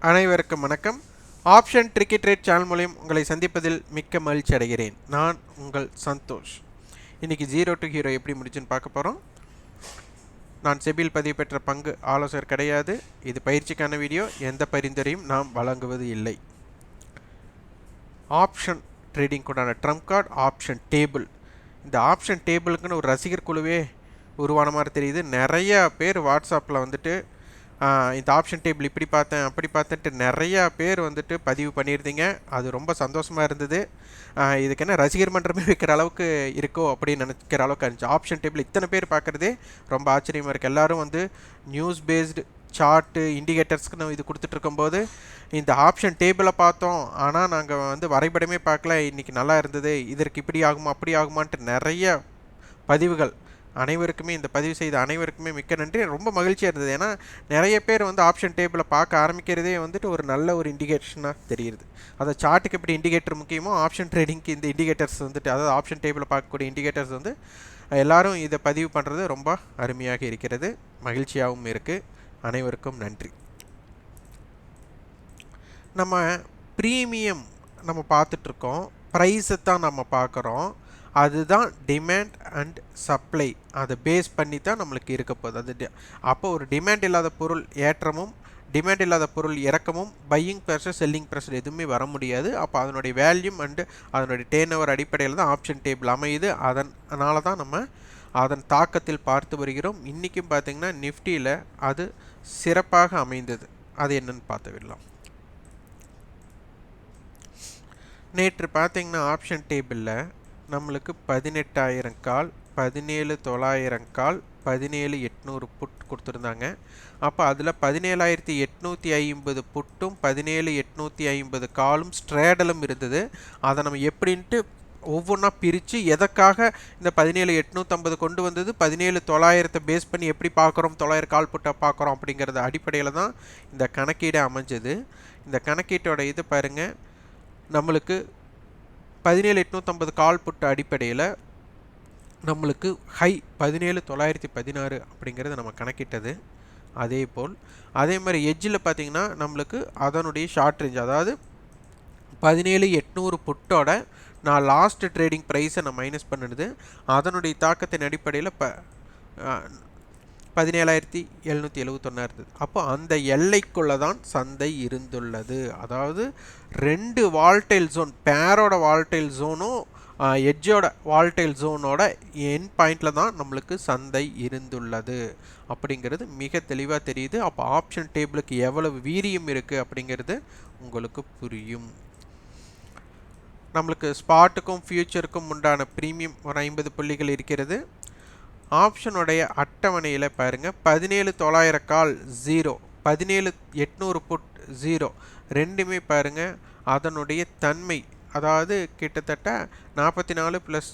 அனைவருக்கும் வணக்கம். Option tricky trade channel மூலம் உங்களை சந்திப்பதில் மிக்க மகிழ்ச்சி அடைகிறேன். நான் உங்கள் சந்தோஷ். இன்றைக்கி 0 to ஹீரோ எப்படி முடிச்சுன்னு பார்க்க போகிறோம். நான் செபியில் பதிவு பெற்ற பங்கு ஆலோசகர் கிடையாது. இது பயிற்சிக்கான வீடியோ. எந்த பரிந்துரையும் நாம் வழங்குவது இல்லை. ஆப்ஷன் ட்ரேடிங் கூடான ட்ரம்ப் கார்டு ஆப்ஷன் டேபிள். இந்த ஆப்ஷன் டேபிளுக்குன்னு ஒரு ரசிகர் குழுவே உருவான மாதிரி தெரியுது. நிறையா பேர் வாட்ஸ்அப்பில் வந்துட்டு இந்த ஆப்ஷன் டேபிள் இப்படி பார்த்தேன் அப்படி பார்த்தேன்ட்டு நிறையா பேர் வந்துட்டு பதிவு பண்ணியிருந்தீங்க. அது ரொம்ப சந்தோஷமாக இருந்தது. இதுக்கு என்ன ரசிகர் மன்றமே வைக்கிற அளவுக்கு இருக்கோ அப்படின்னு நினைக்கிற அளவுக்கு இருந்துச்சு. ஆப்ஷன் டேபிள் இத்தனை பேர் பார்க்குறதே ரொம்ப ஆச்சரியமாக இருக்குது. எல்லோரும் வந்து நியூஸ் பேஸ்டு சார்ட்டு இண்டிகேட்டர்ஸ்க்கு நம்ம இது கொடுத்துட்ருக்கும்போது இந்த ஆப்ஷன் டேபிளை பார்த்தோம், ஆனால் நாங்கள் வந்து வரைபடமே பார்க்கல, இன்றைக்கி நல்லா இருந்தது, இதற்கு இப்படி ஆகுமா அப்படி ஆகுமான்ட்டு நிறைய பதிவுகள். அனைவருக்குமே இந்த பதிவு செய்த அனைவருக்குமே மிக்க நன்றி. ரொம்ப மகிழ்ச்சியாக இருந்தது. ஏன்னா நிறைய பேர் வந்து ஆப்ஷன் டேபிளை பார்க்க ஆரம்பிக்கிறதே வந்துட்டு ஒரு நல்ல ஒரு இண்டிகேஷனாக தெரியுது. அதை சார்ட்டுக்கு எப்படி இண்டிகேட்டர் முக்கியமோ ஆப்ஷன் ட்ரேடிங்க்கு இந்த இண்டிகேட்டர்ஸ் வந்துட்டு, அதாவது ஆப்ஷன் டேபிளை பார்க்கக்கூடிய இண்டிகேட்டர்ஸ் வந்து எல்லோரும் இதை பதிவு பண்ணுறது ரொம்ப அருமையாக இருக்கிறது, மகிழ்ச்சியாகவும் இருக்குது. அனைவருக்கும் நன்றி. நம்ம ப்ரீமியம் நம்ம பார்த்துட்ருக்கோம், ப்ரைஸை தான் நம்ம பார்க்குறோம். அதுதான் டிமாண்ட் அண்ட் சப்ளை, அதை பேஸ் பண்ணி தான் நம்மளுக்கு இருக்க போகுது. அது அப்போ ஒரு டிமாண்ட் இல்லாத பொருள் ஏற்றமும் டிமாண்ட் இல்லாத பொருள் இறக்கமும் பையிங் ப்ரெஷர் செல்லிங் ப்ரெஷர் எதுவுமே வர முடியாது. அப்போ அதனுடைய வேல்யூம் அண்டு அதனுடைய டேர்ன் ஓவர் அடிப்படையில் தான் ஆப்ஷன் டேபிள் அமையுது. அதனால தான் நம்ம அதன் தாக்கத்தில் பார்த்து வருகிறோம். இன்றைக்கும் பார்த்திங்கன்னா நிஃப்டியில் அது சிறப்பாக அமைந்தது. அது என்னன்னு பார்த்து விடலாம். நேற்று பார்த்திங்கன்னா ஆப்ஷன் டேபிளில் நம்மளுக்கு 18,000 கால், 17,900 கால், 17,800 புட் கொடுத்துருந்தாங்க. அப்போ அதில் 17,850 புட்டும் 17,850 காலும் ஸ்ட்ரேடலும் இருந்தது. அதை நம்ம எப்படின்ட்டு ஒவ்வொன்றா பிரித்து எதற்காக இந்த 17,850 கொண்டு வந்தது, 17,900 பேஸ் பண்ணி எப்படி பார்க்குறோம், 900 கால் புட்டை பார்க்குறோம் அப்படிங்கிறத அடிப்படையில் தான் இந்த கணக்கீடு அமைஞ்சது. இந்த கணக்கீட்டோட இது பாருங்கள், நம்மளுக்கு 17,850 கால் புட்டு அடிப்படையில் நம்மளுக்கு ஹை 17,916 அப்படிங்கிறத நம்ம கணக்கிட்டது. அதே மாதிரி எட்ஜில் பார்த்திங்கன்னா நம்மளுக்கு அதனுடைய ஷார்ட் ரேஞ்ச், அதாவது 17,800 புட்டோட நான் லாஸ்ட் ட்ரேடிங் ப்ரைஸை நான் மைனஸ் பண்ணிடுது. அதனுடைய தாக்கத்தின் அடிப்படையில் 17,771 இருந்தது. அப்போ அந்த எல்லைக்குள்ளே தான் சந்தை இருந்துள்ளது. அதாவது 2 வால்டைல் ஜோன், பேரோட வால்டைல் ஜோனும் எட்ஜோட வால்டைல் ஜோனோட என் பாயிண்டில் தான் நம்மளுக்கு சந்தை இருந்துள்ளது அப்படிங்கிறது மிக தெளிவாக தெரியுது. அப்போ ஆப்ஷன் டேபிளுக்கு எவ்வளவு வீரியம் இருக்குது அப்படிங்கிறது உங்களுக்கு புரியும். நம்மளுக்கு ஸ்பாட்டுக்கும் ஃபியூச்சருக்கும் உண்டான ப்ரீமியம் ஒரு 50 புள்ளிகள் இருக்கிறது. ஆப்ஷனுடைய அட்டவணையில் பாருங்கள், 17,900 கால் 0, 17,800 புட் 0, ரெண்டுமே பாருங்கள் அதனுடைய தன்மை, அதாவது கிட்டத்தட்ட 44 ப்ளஸ்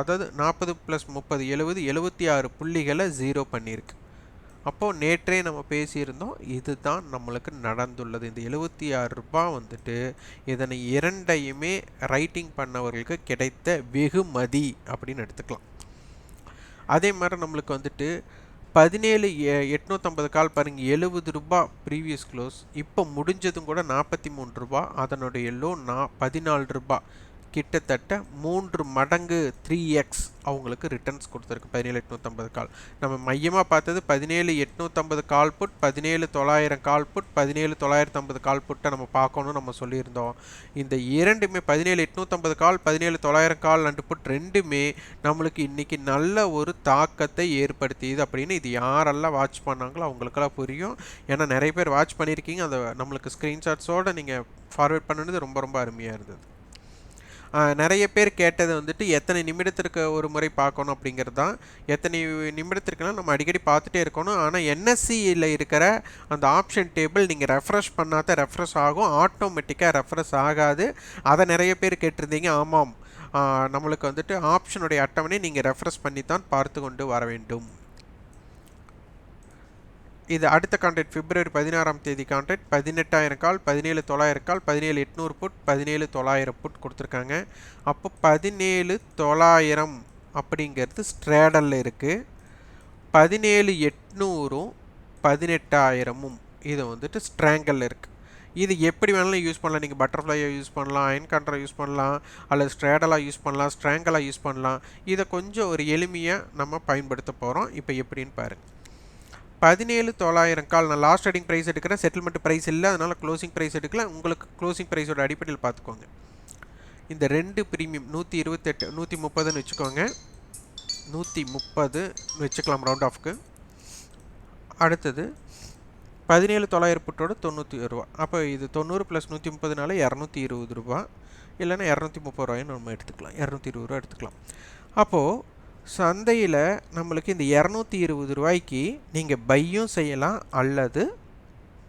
அதாவது 40 + 30 70 76 புள்ளிகளை 0 பண்ணியிருக்கு. அப்போது நேற்றே நம்ம பேசியிருந்தோம், இதுதான் நம்மளுக்கு நடந்துள்ளது. இந்த 76 ரூபாய் வந்துட்டு இதனை இரண்டையுமே ரைட்டிங் பண்ணவர்களுக்கு கிடைத்த வெகுமதி அப்படின்னு எடுத்துக்கலாம். அதே மாதிரி நம்மளுக்கு வந்துட்டு 17,850 கால் பாருங்கள், 70 ரூபாய் ப்ரீவியஸ் க்ளோஸ், இப்போ முடிஞ்சதும் கூட 43 ரூபாய், அதனுடைய லோ 14 ரூபாய், கிட்டத்தட்ட 3 மடங்கு 3x அவங்களுக்கு ரிட்டர்ன்ஸ் கொடுத்துருக்கு 17,850 கால். நம்ம மையமாக பார்த்தது 17,850 கால் புட், 17,900 கால் புட், 17,950 கால் புட்டை நம்ம பார்க்கணும்னு நம்ம சொல்லியிருந்தோம். இந்த இரண்டுமே 17,850 கால் 17,900 கால் அண்டு புட் ரெண்டுமே நம்மளுக்கு இன்றைக்கி நல்ல ஒரு தாக்கத்தை ஏற்படுத்தியது அப்படின்னு இது யாரெல்லாம் வாட்ச் பண்ணாங்களோ அவங்களுக்கெல்லாம் புரியும். ஏன்னா நிறைய பேர் வாட்ச் பண்ணியிருக்கீங்க. அதை நம்மளுக்கு ஸ்க்ரீன்ஷாட்ஸோடு நீங்கள் ஃபார்வேர்ட் பண்ணுறது ரொம்ப ரொம்ப அருமையாக இருந்தது. நிறைய பேர் கேட்டது வந்துட்டு எத்தனை நிமிடத்திற்கு ஒரு முறை பார்க்கணும் அப்படிங்கிறது தான். எத்தனை நிமிடத்திற்குனா நம்ம அடிக்கடி பார்த்துட்டே இருக்கணும். ஆனால் என்எஸ்சியில் இருக்கிற அந்த ஆப்ஷன் டேபிள் நீங்கள் ரெஃப்ரெஷ் பண்ணாத ரெஃப்ரெஷ் ஆகும், ஆட்டோமேட்டிக்காக ரெஃப்ரெஷ் ஆகாது. அதை நிறைய பேர் கேட்டிருந்தீங்க. ஆமாம், நம்மளுக்கு வந்துட்டு ஆப்ஷனுடைய அட்டவணை நீங்கள் ரெஃப்ரெஷ் பண்ணி தான் பார்த்து கொண்டு வர வேண்டும். இது அடுத்த கான்ட்ராக்ட் பிப்ரவரி 16ஆம் தேதி கான்ட்ராக்ட். 18,000 கால், 17,900 கால், 17,800 புட், 17,900 புட் கொடுத்துருக்காங்க. அப்போ 17,900 அப்படிங்கிறது ஸ்ட்ரேடலில் இருக்குது. 17,800ம் 18,000ம் இது வந்துட்டு ஸ்ட்ராங்கலில் இருக்குது. இது எப்படி வேணாலும் யூஸ் பண்ணலாம். நீங்கள் பட்டர்ஃப்ளையை யூஸ் பண்ணலாம், அயன் கண்டரை யூஸ் பண்ணலாம், அல்லது ஸ்ட்ரேடலாக யூஸ் பண்ணலாம், ஸ்ட்ராங்கலாக யூஸ் பண்ணலாம். இதை கொஞ்சம் ஒரு எளிமையாக நம்ம பயன்படுத்த போகிறோம். இப்போ எப்படின்னு பாருங்கள். 17,900 கால் நான் லாஸ்ட் ட்ரேடிங் ப்ரைஸ் எடுக்கிறேன், செட்டில்மெண்ட் ப்ரைஸ் இல்லை, அதனால் க்ளோசிங் ப்ரைஸ் எடுக்கல. உங்களுக்கு க்ளோசிங் ப்ரைஸோட அடிப்படையில் பார்த்துக்கோங்க. இந்த 2 ப்ரீமியம் 128 130ன்னு வச்சுக்கோங்க. 130 வச்சுக்கலாம் ரவுண்ட் ஆஃப்க்கு. அடுத்தது 17,900 புட்டோட 91 ரூபா. அப்போ இது 90 + 130னால 220 ரூபா, இல்லைன்னா 230 ரூபாய்ன்னு நம்ம எடுத்துக்கலாம். 220 ரூபா எடுத்துக்கலாம். அப்போது சந்தையில் நம்மளுக்கு இந்த 220 ரூபாய்க்கு நீங்கள் பையும் செய்யலாம், அல்லது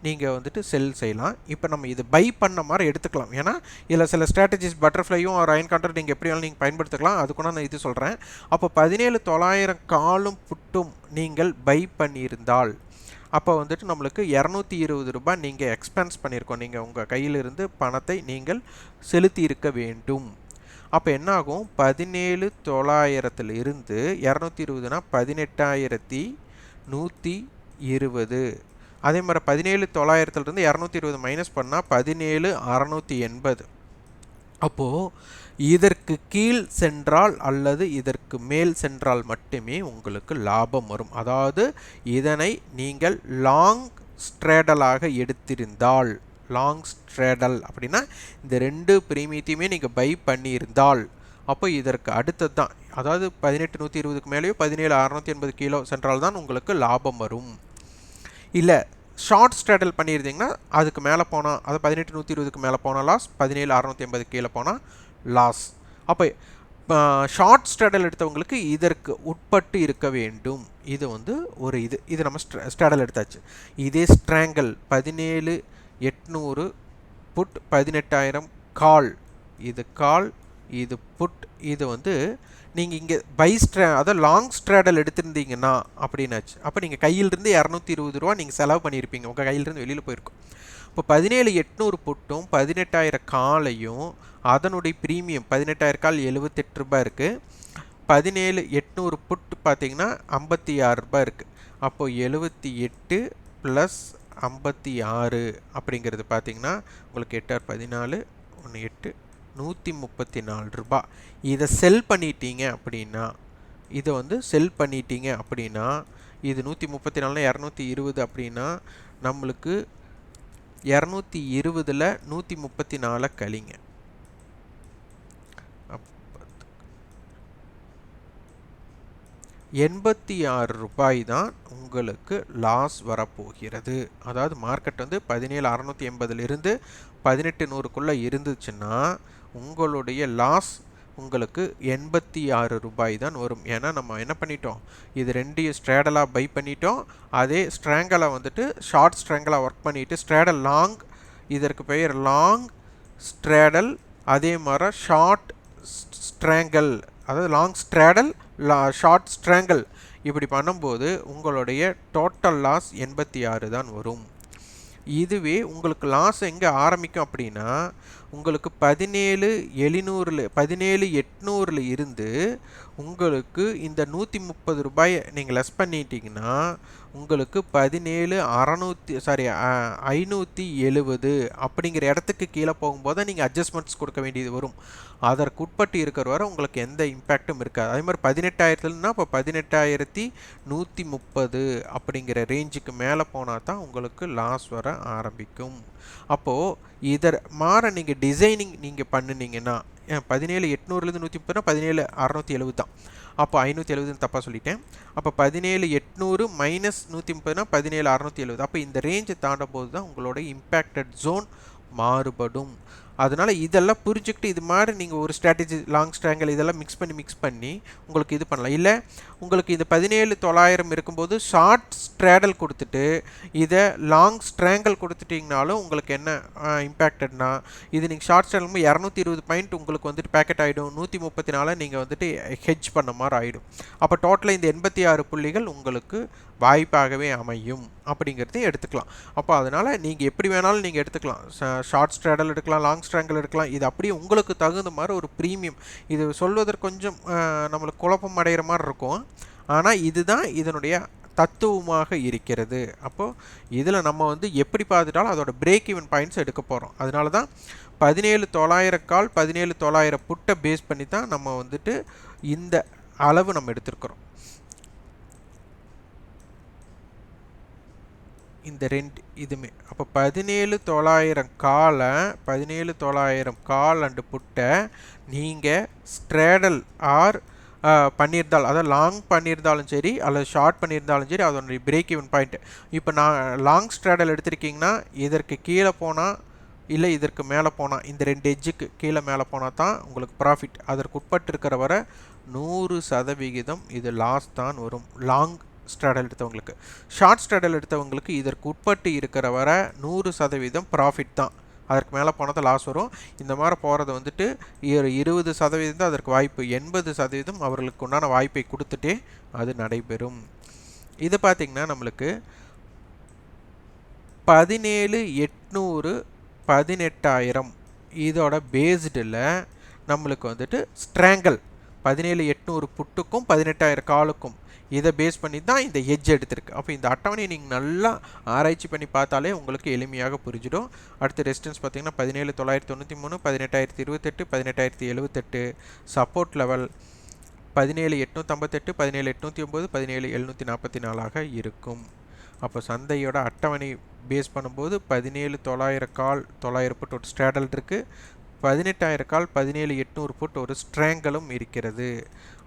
நீங்கள் வந்துட்டு செல் செய்யலாம். இப்போ நம்ம இது பை பண்ண மாதிரி எடுத்துக்கலாம். ஏன்னா இதில் சில ஸ்ட்ராட்டஜிஸ் பட்டர்ஃப்ளையும் ஒரு அயன் கண்டர் நீங்கள் எப்படி வேணாலும் நீங்கள் பயன்படுத்திக்கலாம். அதுக்குன்னா நான் இது சொல்கிறேன். அப்போ 17,900 காலும் புட்டும் நீங்கள் பை பண்ணியிருந்தால் அப்போ வந்துட்டு நம்மளுக்கு 220 ரூபாய் நீங்கள் எக்ஸ்பென்ஸ் பண்ணியிருக்கோம். நீங்கள் உங்கள் கையிலிருந்து பணத்தை நீங்கள் செலுத்தி இருக்க வேண்டும். அப்போ என்ன ஆகும்? 17,900 220னா 18,120. அதே மாதிரி 17,900 220 மைனஸ் பண்ணால் 17,680. அப்போது இதற்கு கீழ் சென்றால் அல்லது இதற்கு மேல் சென்றால் மட்டுமே உங்களுக்கு லாபம் வரும். அதாவது இதனை நீங்கள் லாங் ஸ்ட்ரேடலாக எடுத்திருந்தால், லாங் ஸ்ட்ரேடல் அப்படின்னா இந்த 2 பிரீமியத்தையுமே நீங்கள் பை பண்ணியிருந்தால், அப்போ இதற்கு அடுத்தது தான், அதாவது 18,120க்கு மேலேயோ 17,680 கிலோ சென்றால் தான் உங்களுக்கு லாபம் வரும். இல்லை ஷார்ட் ஸ்ட்ரேடல் பண்ணியிருந்தீங்கன்னா அதுக்கு மேலே போனால், அது 18,120க்கு மேலே போனால் லாஸ், 17,680 கீழே போனால் லாஸ். அப்போ ஷார்ட் ஸ்ட்ரேடல் எடுத்தவங்களுக்கு இதற்கு உட்பட்டு இருக்க வேண்டும். இது வந்து ஒரு இது நம்ம ஸ்ட்ரேடல் எடுத்தாச்சு. இதே ஸ்ட்ராங்கல் 17,800 புட் 18,000 கால், இது கால், இது புட். இது வந்து நீங்கள் இங்கே அதாவது லாங் ஸ்ட்ரேடல் எடுத்திருந்தீங்கன்னா அப்படின்னாச்சு. அப்போ நீங்கள் கையிலிருந்து 220 ரூபா நீங்கள் செலவு பண்ணியிருப்பீங்க, உங்கள் கையிலிருந்து வெளியில் போயிருக்கும். இப்போ 17,800 புட்டும் 18,000 காலையும் அதனுடைய ப்ரீமியம் 18,000 கால் 78 ரூபாய் இருக்குது. 17,800 புட் பார்த்தீங்கன்னா 56 ரூபாய் இருக்குது. அப்போது 78 + 56 அப்படிங்கிறது பார்த்தீங்கன்னா உங்களுக்கு 8 14 1 8 134 ரூபா. இதை செல் பண்ணிட்டீங்க அப்படின்னா, இதை வந்து செல் பண்ணிட்டீங்க அப்படின்னா, இது 134 220 அப்படின்னா நம்மளுக்கு 220ல் 134 கழிங்க, 86 ரூபாய் தான் உங்களுக்கு லாஸ் வரப்போகிறது. அதாவது மார்க்கெட் வந்து 17,680 18,100க்குள்ளே இருந்துச்சுன்னா உங்களுடைய லாஸ் உங்களுக்கு 86 ரூபாய் தான் வரும். ஏன்னா நம்ம என்ன பண்ணிட்டோம், இது 2 ஸ்ட்ரேடலாக பை பண்ணிட்டோம். அதே ஸ்ட்ராங்கலாக வந்துட்டு ஷார்ட் ஸ்ட்ராங்கலாக ஒர்க் பண்ணிவிட்டு ஸ்ட்ரேடல் லாங், இதற்கு பெயர் லாங் ஸ்ட்ரேடல், அதே மாதிரி ஷார்ட் ஸ்ட்ராங்கல், அதாவது லாங் ஸ்ட்ரேடல் ஷார்ட் ஸ்ட்ராங்கல். இப்படி பண்ணும்போது உங்களுடைய டோட்டல் லாஸ் 86 தான் வரும். இதுவே உங்களுக்கு லாஸ் எங்கே ஆரம்பிக்கும் அப்படின்னா, உங்களுக்கு 17,800 இருந்து உங்களுக்கு இந்த 130 ரூபாயை நீங்கள் லெஸ் பண்ணிட்டீங்கன்னா உங்களுக்கு 570 அப்படிங்கிற இடத்துக்கு கீழே போகும்போது நீங்கள் அட்ஜஸ்ட்மெண்ட்ஸ் கொடுக்க வேண்டியது வரும். அதற்கு உட்பட்டு இருக்கிற வரை உங்களுக்கு எந்த இம்பேக்டும் இருக்காது. அதே மாதிரி 18,000னா இப்போ 18,130 அப்படிங்கிற ரேஞ்சுக்கு மேலே போனால் தான் உங்களுக்கு லாஸ் வர ஆரம்பிக்கும். அப்போது இதை மாற நீங்கள் டிசைனிங் நீங்கள் பண்ணினீங்கன்னா 17,800 130னா 17,670 தான். அப்போ 570 தப்பாக சொல்லிட்டேன். அப்போ 17,800 மைனஸ் 130னா 17,670. அப்போ இந்த ரேஞ்சை தாண்டும் போது தான் உங்களோட இம்பேக்டட் ஜோன் மாறுபடும். அதனால் இதெல்லாம் புரிஞ்சுக்கிட்டு இது மாதிரி நீங்கள் ஒரு ஸ்ட்ராட்டஜி லாங் ஸ்ட்ராங்கல் இதெல்லாம் மிக்ஸ் பண்ணி உங்களுக்கு இது பண்ணலாம். இல்லை உங்களுக்கு இது 17,900 இருக்கும்போது ஷார்ட் ஸ்ட்ரேடல் கொடுத்துட்டு இதை லாங் ஸ்ட்ராங்கல் கொடுத்துட்டிங்கனாலும் உங்களுக்கு என்ன இம்பேக்டட்னா, இது நீங்கள் ஷார்ட் ஸ்ட்ரேடல் 220 பாயிண்ட் உங்களுக்கு வந்துட்டு பேக்கெட் ஆகிடும். 134 நீங்கள் வந்துட்டு ஹெட்ஜ் பண்ண மாதிரி ஆகிடும். அப்போ டோட்டலாக இந்த 86 புள்ளிகள் உங்களுக்கு வாய்ப்பாகவே அமையும் அப்படிங்கிறதையும் எடுத்துக்கலாம். அப்போ அதனால் நீங்கள் எப்படி வேணாலும் நீங்கள் எடுத்துக்கலாம். ஷார்ட் ஸ்ட்ரேடல் எடுக்கலாம், லாங் ஸ்ட்ராங்கல் எடுக்கலாம். இது அப்படியே உங்களுக்கு தகுந்த மாதிரி ஒரு ப்ரீமியம். இது சொல்வதற்கு கொஞ்சம் நம்மளுக்கு குழப்பம் அடைகிற மாதிரி இருக்கும். ஆனால் இதுதான் இதனுடைய தத்துவமாக இருக்கிறது. அப்போது இதில் நம்ம வந்து எப்படி பார்த்துட்டாலும் அதோட பிரேக் ஈவன் பாயிண்ட்ஸ் எடுக்க போகிறோம். அதனால தான் 17,900 கால் 17,900 புட்டை பேஸ் பண்ணி தான் நம்ம வந்துட்டு இந்த அளவு நம்ம எடுத்திருக்கிறோம். இந்த ரெண்டு இதுமே அப்போ 17,900 கால் அண்டு புட்டை நீங்கள் ஸ்ட்ரேடல் ஆர் பண்ணியிருந்தால், அதாவது லாங் பண்ணியிருந்தாலும் சரி அல்லது ஷார்ட் பண்ணியிருந்தாலும் சரி, அதோடைய பிரேக் ஈவன் பாயிண்ட். இப்போ நான் லாங் ஸ்ட்ரேடல் எடுத்திருக்கீங்கன்னா இதற்கு கீழே போனால் இல்லை இதற்கு மேலே போனால், இந்த ரெண்டு எட்ஜுக்கு கீழே மேலே போனால் தான் உங்களுக்கு ப்ராஃபிட். அதற்கு உட்பட்டு இருக்கிற வரை 100% இது லாஸ் தான் வரும் லாங் ஸ்ட்ராடல் எடுத்தவங்களுக்கு. ஷார்ட் ஸ்ட்ராடல் எடுத்தவங்களுக்கு இதற்கு உட்பட்டு இருக்கிற வர 100% ப்ராஃபிட் தான். அதற்கு மேலே போனது லாஸ் வரும். இந்த மாதிரி போகிறது வந்துட்டு 20% தான் அதற்கு வாய்ப்பு, 80% அவர்களுக்கு உண்டான வாய்ப்பை கொடுத்துட்டே அது நடைபெறும். இது பார்த்திங்கன்னா நம்மளுக்கு 17,800 18,000 இதோட பேஸ்டில் நம்மளுக்கு வந்துட்டு ஸ்ட்ராங்கல் 17,800 புட்டுக்கும் 18,000 காலுக்கும் இதை பேஸ் பண்ணி தான் இந்த ஹெட்ஜ் எடுத்திருக்கு. அப்போ இந்த அட்டவணையை நீங்கள் நல்லா ஆராய்ச்சி பண்ணி பார்த்தாலே உங்களுக்கு எளிமையாக புரிஞ்சிடும். அடுத்து ரெசிஸ்டன்ஸ் பார்த்தீங்கன்னா 17,993, 18,028, 18,078. சப்போர்ட் லெவல் 17,858, 17,809, 17,744 இருக்கும். அப்போ சந்தையோட அட்டவணை பேஸ் பண்ணும்போது 17,900 கால் 900 புட் ஒரு ஸ்ட்ராடல் இருக்குது, 18,000 கால் 17,800 புட் ஒரு ஸ்ட்ராங்கலும் இருக்கிறது.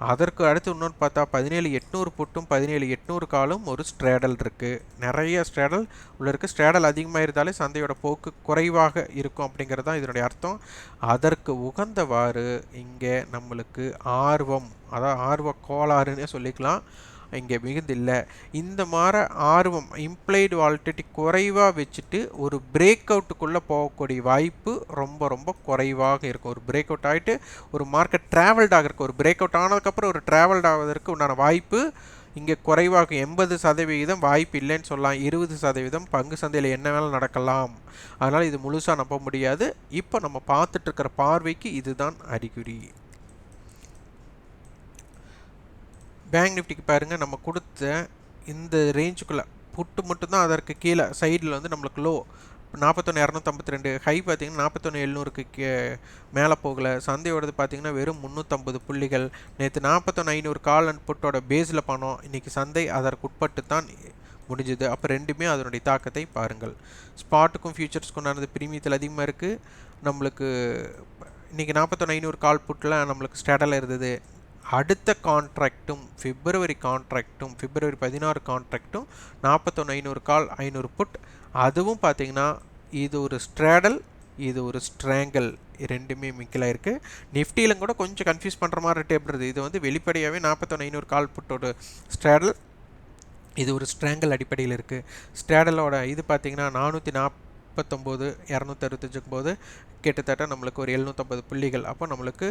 அதற்கு அடுத்து இன்னொன்று பார்த்தா 17,800 புட்டும் 17,800 காலும் ஒரு ஸ்ட்ராடல் இருக்குது. நிறைய ஸ்ட்ராடல் உள்ள இருக்குது. ஸ்ட்ராடல் அதிகமாக இருந்தாலே சந்தையோட போக்கு குறைவாக இருக்கும் அப்படிங்கிறது தான் இதனுடைய அர்த்தம். அதற்கு உகந்தவாறு இங்கே நம்மளுக்கு ஆர்வம், அதாவது ஆர்வ கோளாறுன்னே சொல்லிக்கலாம், இங்கே மிகுந்தில்லை. இந்த மாதிரி ஆர்வம் இம்ப்ளைடு வாலிடிட்டி குறைவாக வச்சுட்டு ஒரு பிரேக் அவுட்டுக்குள்ளே போகக்கூடிய வாய்ப்பு ரொம்ப ரொம்ப குறைவாக இருக்கும். ஒரு பிரேக் அவுட் ஆகிட்டு ஒரு மார்க்கெட் ட்ராவல்ட் ஆகிருக்கு, ஒரு பிரேக் அவுட் ஆனதுக்கப்புறம் ஒரு ட்ராவல்ட் ஆவதற்கு உண்டான வாய்ப்பு இங்கே குறைவாக 80% வாய்ப்பு இல்லைன்னு சொல்லலாம். 20% பங்கு சந்தையில் என்ன வேலை நடக்கலாம். அதனால் இது முழுசாக நம்ப முடியாது. இப்போ நம்ம பார்த்துட்டு இருக்கிற பார்வைக்கு இதுதான் அறிகுறி. பேங்க் நிஃப்டிக்கு பாருங்கள், நம்ம கொடுத்த இந்த ரேஞ்சுக்குள்ளே புட்டு மட்டும்தான் அதற்கு கீழே சைடில் வந்து நம்மளுக்கு லோ 41,252, ஹை பார்த்திங்கன்னா 41,700க்கு மேலே போகலை. சந்தையோடது பார்த்திங்கன்னா வெறும் 350 புள்ளிகள். நேற்று 41,500 கால் அண்ட் புட்டோட பேஸில் பண்ணோம். இன்றைக்கி சந்தை அதற்கு உட்பட்டு தான் முடிஞ்சுது. அப்போ ரெண்டுமே அதனுடைய தாக்கத்தை பாருங்கள். ஸ்பாட்டுக்கும் ஃபியூச்சர்ஸ்க்கும் உண்டானது பிரீமியத்தில் அதிகமாக இருக்குது. நம்மளுக்கு இன்றைக்கி 41,500 கால் புட்டில் நம்மளுக்கு ஸ்டாடலாக இருந்தது. அடுத்த கான்ட்ராக்டும் பிப்ரவரி 16 கான்ட்ராக்டும் 41,500 கால் 500 புட். அதுவும் பார்த்தீங்கன்னா இது ஒரு ஸ்ட்ராடல், இது ஒரு ஸ்ட்ராங்கல், ரெண்டுமே மிக்கலாக இருக்குது. நிஃப்டியிலும் கூட கொஞ்சம் கன்ஃபியூஸ் பண்ணுற மாதிரி டேபிள் இருக்குது. இது வந்து வெளிப்படையாகவே 41,500 கால் புட்டோட ஸ்ட்ராடல், இது ஒரு ஸ்ட்ராங்கல் அடிப்படையில் இருக்குது. ஸ்ட்ராடலோட இது பார்த்திங்கன்னா 449, 265 போது கிட்டத்தட்ட நம்மளுக்கு ஒரு 750 புள்ளிகள். அப்போ நம்மளுக்கு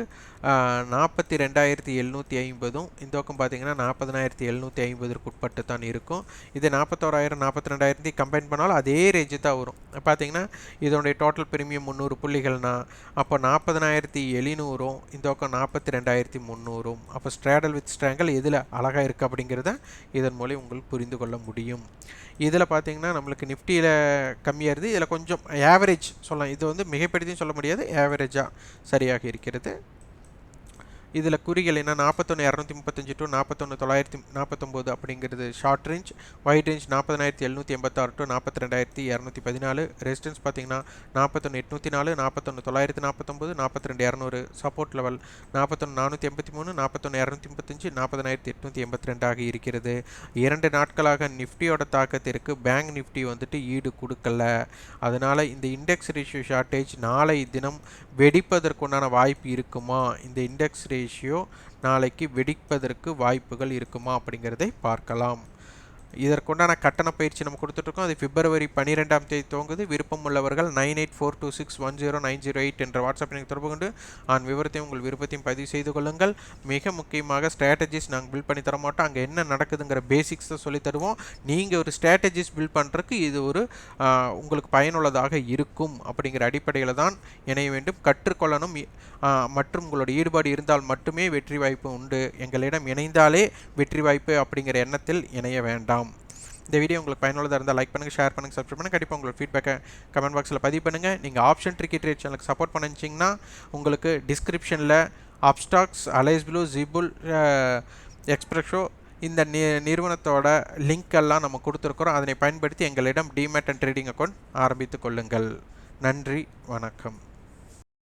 42,750, இந்த பக்கம் பார்த்திங்கன்னா 40,750 உட்பட்டு தான் இருக்கும். இது 41,000 42,000 கம்பைன் பண்ணாலும் அதே ரேஞ்சு தான் வரும். பார்த்திங்கன்னா இதனுடைய டோட்டல் பிரீமியம் 300 புள்ளிகள்னா அப்போ 40,700, இந்த பக்கம் 42,300. அப்போ ஸ்ட்ராடல் வித் ஸ்ட்ராங்கல் எதில் அழகாக இருக்குது அப்படிங்கிறத இதன் மூலம் உங்களுக்கு புரிந்து கொள்ள முடியும். இதில் பார்த்திங்கன்னா நம்மளுக்கு நிஃப்டியில் கம்மியாக இருக்குது, இதில் கொஞ்சம் ஆவரேஜ் சொல்லலாம். இது வந்து மிகைப்படுத்தியும் சொல்ல முடியாது, ஆவரேஜாக சரியாக இருக்கிறது. இதில் குறிகள் என்ன 41,235 டு 41,949 அப்படிங்கிறது short range. Wide range 40,786 to 42,214. Resistance பார்த்தீங்கன்னா 41,804, 41,949, 42,200. சப்போர்ட் லெவல் 41,483, 41,235, 40,882 இருக்கிறது. 2 நாட்களாக நிஃப்டியோட தாக்கத்திற்கு பேங்க் நிஃப்டி வந்துட்டு ஈடு கொடுக்கல. அதனால் இந்த இண்டெக்ஸ் ரேஷியோ ஷார்ட்டேஜ் நாளை தினம் வெடிப்பதற்குண்டான வாய்ப்பு இருக்குமா, இந்த இண்டெக்ஸ் ரேஷியோ நாளைக்கு வெடிப்பதற்கு வாய்ப்புகள் இருக்குமா அப்படிங்கிறதை பார்க்கலாம். இதற்குண்டான கட்டண பயிற்சி நம்ம கொடுத்துட்ருக்கோம். அது பிப்ரவரி 12ஆம் தேதி துவங்குது. விருப்பம் உள்ளவர்கள் 9842610908 என்ற வாட்ஸ்அப் எனக்கு தொடர்பு கொண்டு விவரத்தையும் உங்கள் விருப்பத்தையும் பதிவு செய்து கொள்ளுங்கள். மிக முக்கியமாக ஸ்ட்ராட்டஜிஸ் நாங்கள் பில்ட் பண்ணி தர மாட்டோம். அங்கே என்ன நடக்குதுங்கிற பேசிக்ஸ் தான் சொல்லி தருவோம். நீங்கள் ஒரு ஸ்ட்ராட்டஜிஸ் பில்ட் பண்ணுறதுக்கு இது ஒரு உங்களுக்கு பயனுள்ளதாக இருக்கும் அப்படிங்கிற அடிப்படையில் தான் இணைய வேண்டும், கற்றுக்கொள்ளணும். மற்றும் உங்களுடைய ஈடுபாடு இருந்தால் மட்டுமே வெற்றி வாய்ப்பு உண்டு. எங்களிடம் இணைந்தாலே வெற்றி வாய்ப்பு அப்படிங்கிற எண்ணத்தில் இணைய வேண்டாம். இந்த வீடியோ உங்களுக்கு பயனுள்ளதாக இருந்தால் லைக் பண்ணுங்கள், ஷேர் பண்ணுங்கள், சப்ஸ்கிரைப் பண்ணுங்கள். கண்டிப்பாக உங்களோட ஃபீட்பேக்கை கமெண்ட் பாக்ஸில் பதிவு பண்ணுங்கள். நீங்கள் ஆப்ஷன் ட்ரிக்கி ட்ரேட் சேனலுக்கு சப்போர்ட் பண்ணிச்சிங்கன்னா உங்களுக்கு டிஸ்கிரிப்ஷனில் அப்ஸ்டாக்ஸ், அலைஸ் ப்ளூ, ஜிபுல், எக்ஸ்பிரஷோ இந்த நிறுவனத்தோட லிங்க் எல்லாம் நம்ம கொடுத்துருக்குறோம். அதனை பயன்படுத்தி எங்களிடம் டிமேட் அண்ட் ட்ரேடிங் அக்கௌண்ட் ஆரம்பித்து கொள்ளுங்கள். நன்றி, வணக்கம்.